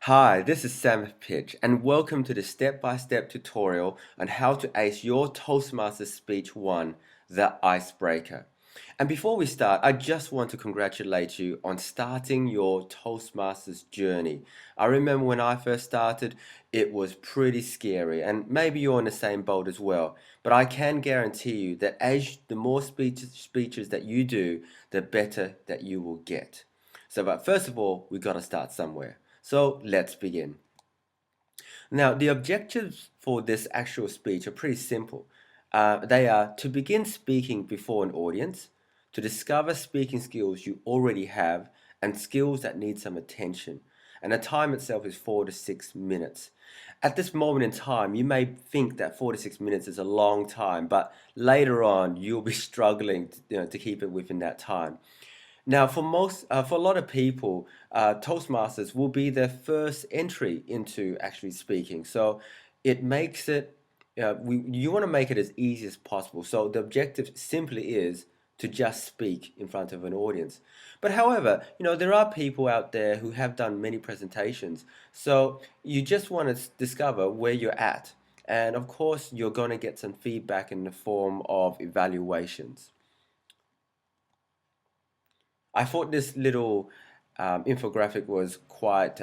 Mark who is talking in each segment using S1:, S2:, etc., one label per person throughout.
S1: Hi, this is Sam Pitch, and welcome to the step-by-step tutorial on how to ace your Toastmasters Speech 1, the Icebreaker. And before we start, I just want to congratulate you on starting your Toastmasters journey. I remember when I first started, it was pretty scary, and maybe you're in the same boat as well. But I can guarantee you that the more speeches that you do, the better that you will get. But first of all, we got to start somewhere. So let's begin. Now, the objectives for this actual speech are pretty simple. They are to begin speaking before an audience, to discover speaking skills you already have, and skills that need some attention. And the time itself is 4 to 6 minutes. At this moment in time, you may think that 4 to 6 minutes is a long time, but later on, you'll be struggling to keep it within that time. Now, for a lot of people, Toastmasters will be their first entry into actually speaking. So it makes it, you want to make it as easy as possible. So the objective simply is to just speak in front of an audience. But however, there are people out there who have done many presentations. So you just want to discover where you're at. And of course, you're going to get some feedback in the form of evaluations. I thought this little infographic was quite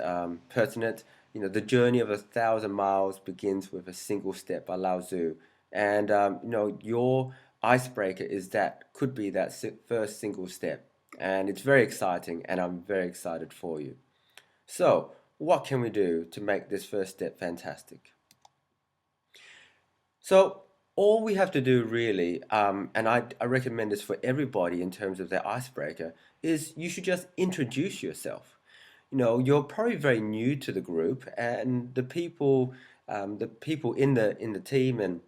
S1: pertinent. The journey of 1,000 miles begins with a single step by Lao Tzu, and your icebreaker could be that first single step, and it's very exciting, and I'm very excited for you. So, what can we do to make this first step fantastic? So all we have to do really, and I recommend this for everybody in terms of their icebreaker, is you should just introduce yourself. You're probably very new to the group, and the people in the team and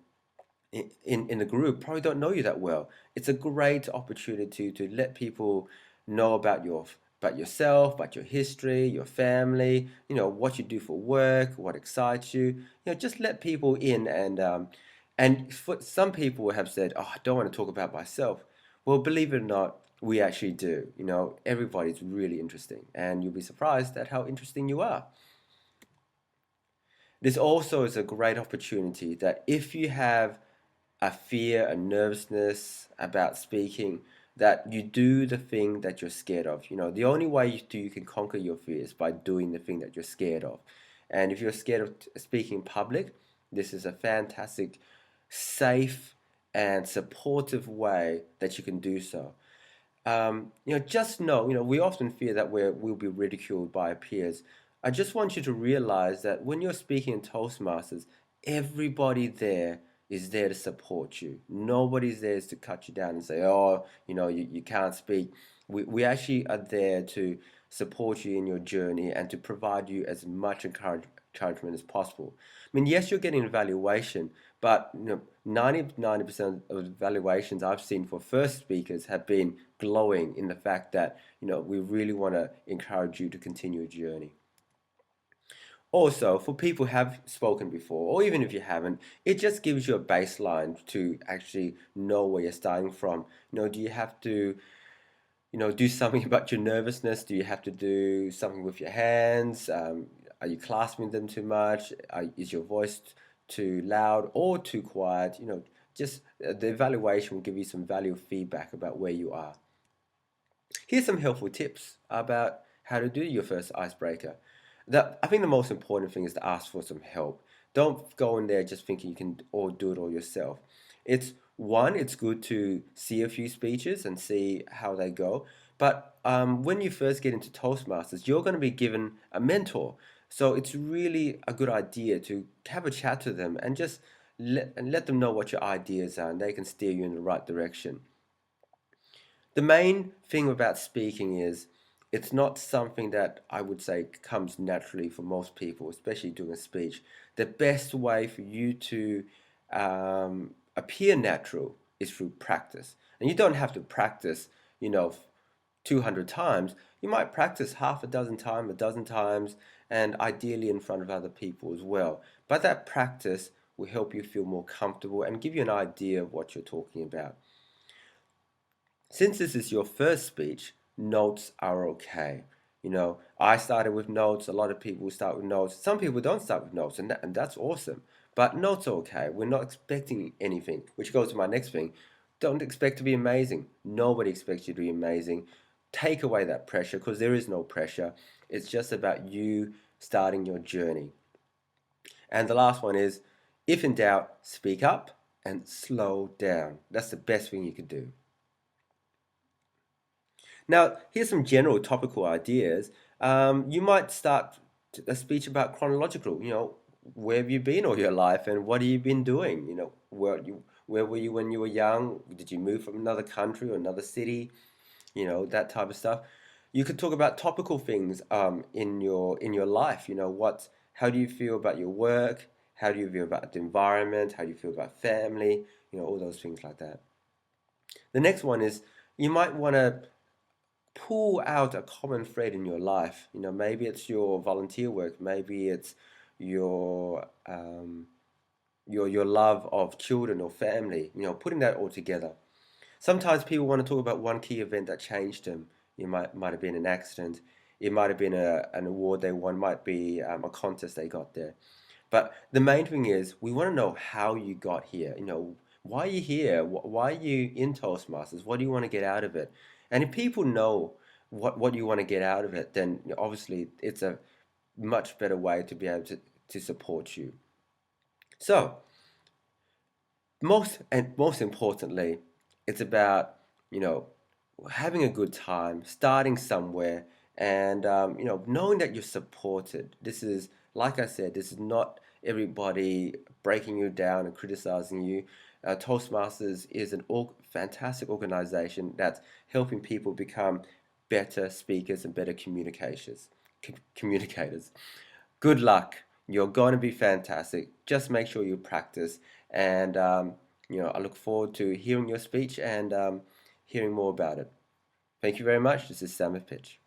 S1: in the group probably don't know you that well. It's a great opportunity to let people know about yourself, about your history, your family, what you do for work, what excites you. Just let people in and for some people have said, "Oh, I don't want to talk about myself." Well, believe it or not, we actually do. Everybody's really interesting, and you'll be surprised at how interesting you are. This also is a great opportunity that if you have a fear, a nervousness about speaking, that you do the thing that you're scared of. The only way you can conquer your fears by doing the thing that you're scared of. And if you're scared of speaking in public, this is a fantastic, safe, and supportive way that you can do so. Just know, we often fear that we'll be ridiculed by our peers. I just want you to realize that when you're speaking in Toastmasters, everybody there is there to support you. Nobody's there to cut you down and say, oh, you can't speak. We actually are there to support you in your journey and to provide you as much encouragement as possible. I mean, yes, you're getting evaluation, but 90% of evaluations I've seen for first speakers have been glowing in the fact that, we really want to encourage you to continue your journey. Also, for people who have spoken before, or even if you haven't, it just gives you a baseline to actually know where you're starting from. Do you have to, do something about your nervousness? Do you have to do something with your hands? Are you clasping them too much? Is your voice too loud or too quiet? Just the evaluation will give you some value feedback about where you are. Here's some helpful tips about how to do your first icebreaker. I think the most important thing is to ask for some help. Don't go in there just thinking you can all do it all yourself. It's good to see a few speeches and see how they go. But when you first get into Toastmasters, you're going to be given a mentor. So it's really a good idea to have a chat to them and just let them know what your ideas are, and they can steer you in the right direction. The main thing about speaking is it's not something that I would say comes naturally for most people, especially doing a speech. The best way for you to appear natural is through practice. And you don't have to practice, 200 times. You might practice half a dozen times, a dozen times, and ideally in front of other people as well. But that practice will help you feel more comfortable and give you an idea of what you're talking about. Since this is your first speech, notes are okay. I started with notes. A lot of people start with notes. Some people don't start with notes, and that's awesome. But notes are okay. We're not expecting anything, which goes to my next thing. Don't expect to be amazing. Nobody expects you to be amazing. Take away that pressure because there is no pressure. It's just about you starting your journey. And the last one is, if in doubt, speak up and slow down. That's the best thing you could do. Now, here's some general topical ideas. You might start a speech about chronological, where have you been all your life and what have you been doing? Where were you when you were young? Did you move from another country or another city? That type of stuff. You could talk about topical things in your life. How do you feel about your work? How do you feel about the environment? How do you feel about family? All those things like that. The next one is you might want to pull out a common thread in your life. Maybe it's your volunteer work, maybe it's your your love of children or family. Putting that all together. Sometimes people want to talk about one key event that changed them. It might have been an accident. It might have been an award they won. Might be a contest they got there. But the main thing is we want to know how you got here. Why are you here? Why are you in Toastmasters? What do you want to get out of it? And if people know what you want to get out of it, then obviously it's a much better way to be able to support you. So most importantly, it's about you know having a good time, starting somewhere, and knowing that you're supported. This is, like I said, this is not everybody breaking you down and criticizing you. Toastmasters is an fantastic organization that's helping people become better speakers and better communicators. Good luck. You're going to be fantastic. Just make sure you practice. And, I look forward to hearing your speech and hearing more about it. Thank you very much. This is Sam with Pitch.